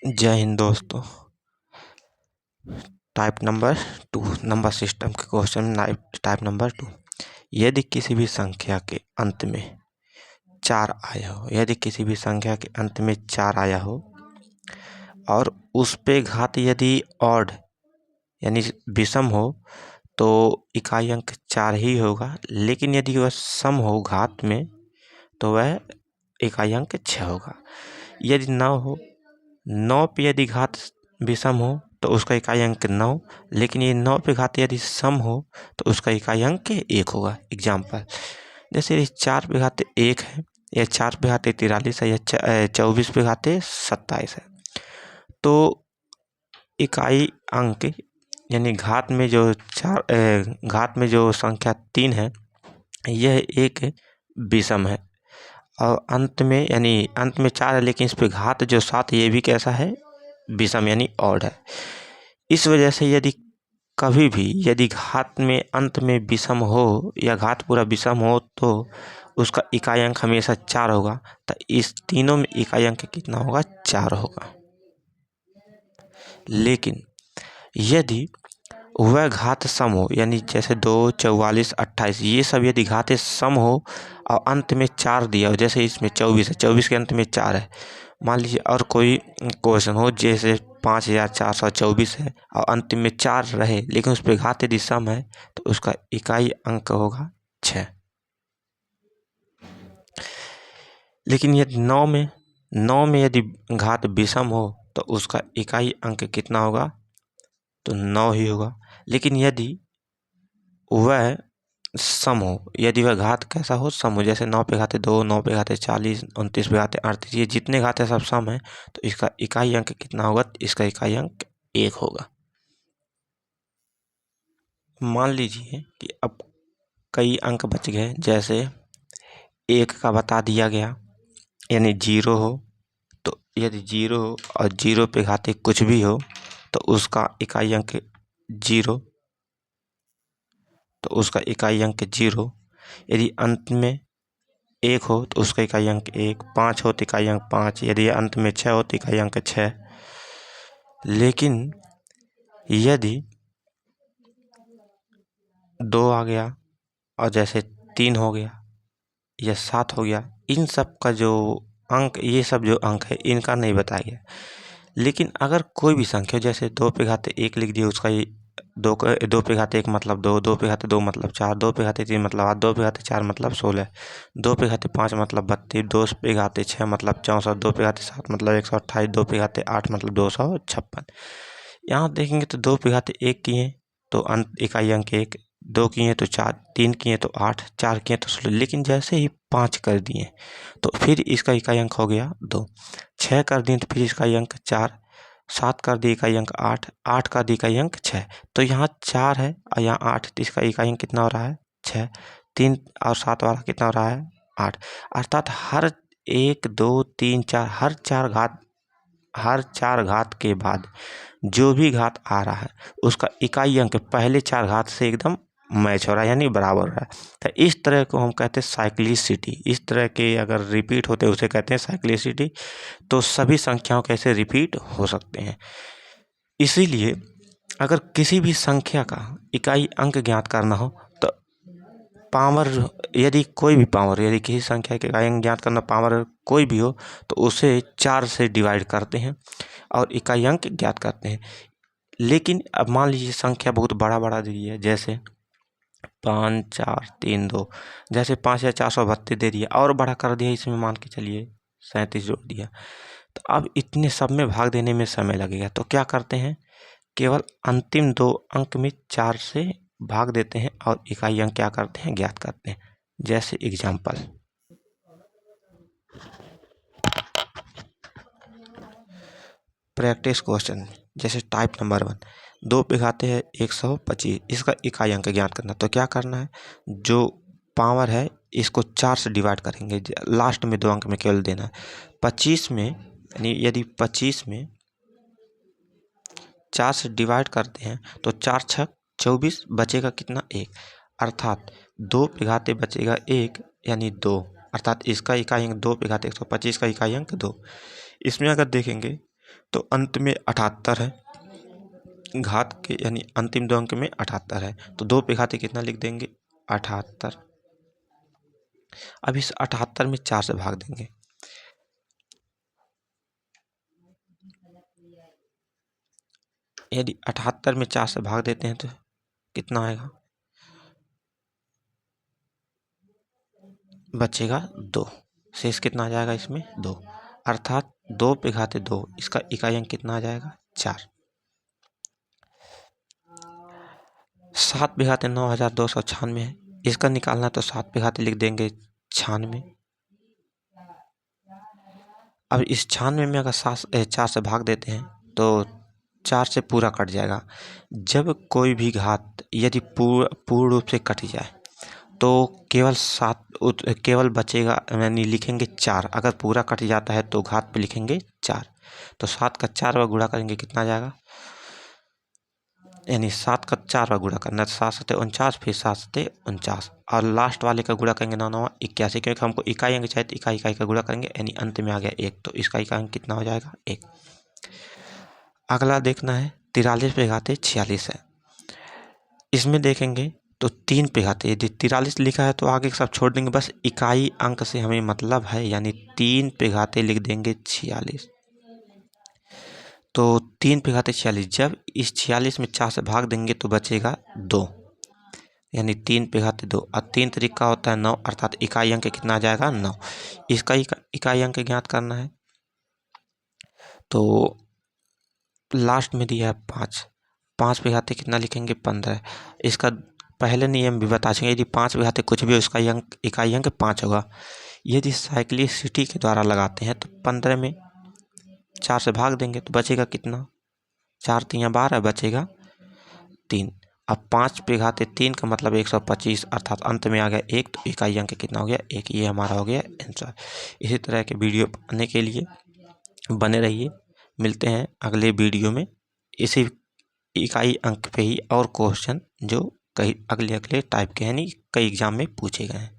जय हिंद दोस्तों। Type number 2 number system के क्वेश्चन टाइप नंबर 2। यदि किसी भी संख्या के अंत में 4 आया हो, यदि किसी भी संख्या के अंत में 4 आया हो और उस पे घात यदि ऑड यानी विषम हो तो इकाई अंक 4 ही होगा, लेकिन यदि वह सम हो घात में तो वह इकाई अंक 6 होगा। यदि 9 हो, 9 पे यदि घात विषम हो तो उसका इकाई अंक 9, लेकिन ये 9 पे घात यदि सम हो तो उसका इकाई अंक 1 होगा। एग्जाम्पल, जैसे 4 पे घात 1 है, या 4 पे घात 43 है, या 24 पे घात 27 है, तो इकाई अंक यानी घात में जो घात में जो संख्या 3 है यह एक विषम है, और अंत में यानी अंत में 4 है लेकिन इस पे घात जो 7 ये भी कैसा है, विषम यानी ऑड है। इस वजह से यदि कभी भी यदि घात में अंत में विषम हो या घात पूरा विषम हो तो उसका इकाई अंक हमेशा 4 होगा। तो इस तीनों में इकाई अंक कितना होगा, 4 होगा। लेकिन यदि वह घात सम हो, यानी जैसे 2, 44, 28 ये सब यदि घातें सम हो और अंत में 4 दिया हो, जैसे इसमें 24 है, 24 के अंत में 4 है, मान लीजिए, और कोई क्वेश्चन हो जैसे 5424 है और अंत में 4 रहे लेकिन उस पर घात यदि सम है तो उसका इकाई अंक होगा 6। लेकिन यदि 9 में यदि घात विषम हो तो उसका इकाई अंक कितना होगा, तो 9 ही होगा। लेकिन यदि वह सम हो, यदि वह घात कैसा हो, सम हो, जैसे 9 पे घाते 2, 9 पे घाते 40, 29 पे घाते 38, ये जितने घाते सब सम है तो इसका इकाई अंक कितना होगा, इसका इकाई अंक 1 होगा। मान लीजिए कि अब कई अंक बच गए, जैसे 1 का बता दिया गया, यानी 0 हो, तो यदि 0 हो और 0 पे घाते कुछ भी हो तो उसका इकाई अंक 0, तो उसका इकाई अंक 0। यदि अंत में 1 हो तो उसका इकाई अंक 1, 5 हो तो इकाई अंक 5, यदि अंत में 6 हो तो इकाई अंक 6। लेकिन यदि 2 आ गया और जैसे 3 हो गया या 7 हो गया, इन सब का जो अंक, ये सब जो अंक है इनका नहीं बताया गया। लेकिन अगर कोई भी संख्या, जैसे 2 पे घाते 1 लिख दिया, उसका 2 पे घाते 1 मतलब 2, 2 पे घाते 2 मतलब 4, 2 पे घाते 3 मतलब 8, 2 पे घाते 4 मतलब 16, 2 पे घाते 5 मतलब 32, 2 पे घाते 6 मतलब 64, 2 पे घाते 7 मतलब 128, 2 पे घाते 8 मतलब 256। यहाँ देखेंगे तो 2 पे घाते 1 किए तो अंत इकाई अंक 1, 2 किए तो 4, 3 किए तो 8, 4 किए तो 16। लेकिन जैसे ही 5 कर दिए तो फिर इसका इकाई अंक हो गया 2, 6 कर दिए तो फिर इसका इकाई अंक 4, 7 कर दिए इकाई अंक 8, 8 कर दिए इकाई अंक 6। तो यहाँ 4 है और यहाँ 8, तो इसका इकाई अंक कितना हो रहा है, 6। 3 और 7 वाला कितना हो रहा है, 8। अर्थात हर 1, 2, 3, 4 हर 4 घात के बाद जो भी घात आ रहा है उसका इकाई अंक पहले 4 घात से एकदम मैच हो रहा है, यानी बराबर हो रहा है। तो इस तरह को हम कहते हैं साइक्लिसिटी। इस तरह के अगर रिपीट होते हैं उसे कहते हैं साइक्लिसिटी। तो सभी संख्याओं कैसे रिपीट हो सकते हैं। इसीलिए अगर किसी भी संख्या का इकाई अंक ज्ञात करना हो तो पावर, यदि कोई भी पावर, यदि किसी संख्या के इकाई अंक ज्ञात करना, पावर कोई भी हो तो उसे 4 से डिवाइड करते हैं और इकाई अंक ज्ञात करते हैं। लेकिन अब मान लीजिए संख्या बहुत बड़ा बड़ा दी है, जैसे 5, 4, 3, 2, जैसे 5432 दे दिया और बड़ा कर दिया, इसमें मान के चलिए 37 जोड़ दिया, तो अब इतने सब में भाग देने में समय लगेगा। तो क्या करते हैं, केवल अंतिम 2 अंक में 4 से भाग देते हैं और इकाई अंक क्या करते हैं, ज्ञात करते हैं। जैसे एग्जाम्पल, प्रैक्टिस क्वेश्चन, जैसे टाइप नंबर 1, 2 पे घाते हैं 125, इसका इकाई अंक ज्ञात करना। तो क्या करना है, जो पावर है इसको 4 से डिवाइड करेंगे, लास्ट में 2 अंक में केवल देना है। 25 में, यानी यदि 25 में 4 से डिवाइड करते हैं तो 4 6 24, बचेगा कितना, 1। अर्थात 2 पे घाते बचेगा 1 यानी 2, अर्थात इसका इकाई अंक 2 पे घाते 125 का इकाई अंक 2। इसमें अगर देखेंगे तो अंत में 78 है, घात के यानी अंतिम दो अंक में 78 है, तो 2 पे घाते कितना लिख देंगे 78। अब इस 78 में 4 से भाग देंगे, यदि 78 में 4 से भाग देते हैं तो कितना आएगा, बचेगा 2, शेष कितना आ जाएगा इसमें 2, अर्थात 2 पे घाते 2, इसका इकाई अंक कितना आ जाएगा 4। 7 पे घाते 9296 है, इसका निकालना तो 7 पे घाते लिख देंगे 96। अब इस 96 में अगर 4 से भाग देते हैं तो 4 से पूरा कट जाएगा। जब कोई भी घात यदि पूर्ण रूप से कट जाए तो केवल बचेगा, यानी लिखेंगे 4। अगर पूरा कट जाता है तो घात पे लिखेंगे 4। तो 7 का 4 बार गुणा करेंगे कितना आ जाएगा, यानी 7 का 4 बार गुणा करना, 7 सते 49, फिर 7 सते 49, और लास्ट वाले का गुणा करेंगे 9 9 81, क्योंकि हमको इकाई अंक चाहिए तो इकाई इकाई का गुणा करेंगे, यानी अंत में आ गया 1, तो इसका इकाई अंक कितना हो जाएगा 1। अगला देखना है 43 पे घाते 46 है, इसमें देखेंगे तो 3 पे घाते, यदि 43 लिखा है तो आगे सब छोड़ देंगे, बस इकाई अंक से हमें मतलब है, यानी 3 पे घाते लिख देंगे 46। तो 3 पे घाते 46, जब इस 46 में 4 से भाग देंगे तो बचेगा 2, यानी 3 पे घाते 2, और 3 तरीका होता है 9, अर्थात इकाई अंक कितना आ जाएगा 9। इसका इकाई अंक ज्ञात करना है, तो लास्ट में दिया है 5, 5 पे घाते कितना लिखेंगे 15। इसका पहले नियम भी बता चुके, यदि 5 पे घाते कुछ भी उसका इकाई अंक 5 होगा। यदि साइक्लिसिटी के द्वारा लगाते हैं तो 15 में 4 से भाग देंगे तो बचेगा कितना, 4 3 12, बचेगा 3। अब 5 पे घाते 3 का मतलब 125, अर्थात अंत में आ गया 1, तो इकाई अंक कितना हो गया 1। ये हमारा हो गया आंसर। इसी तरह के वीडियो पाने के लिए बने रहिए, मिलते हैं अगले वीडियो में इसी इकाई अंक पे ही और क्वेश्चन जो कई अगले टाइप के यानी कई एग्जाम में पूछे गए हैं।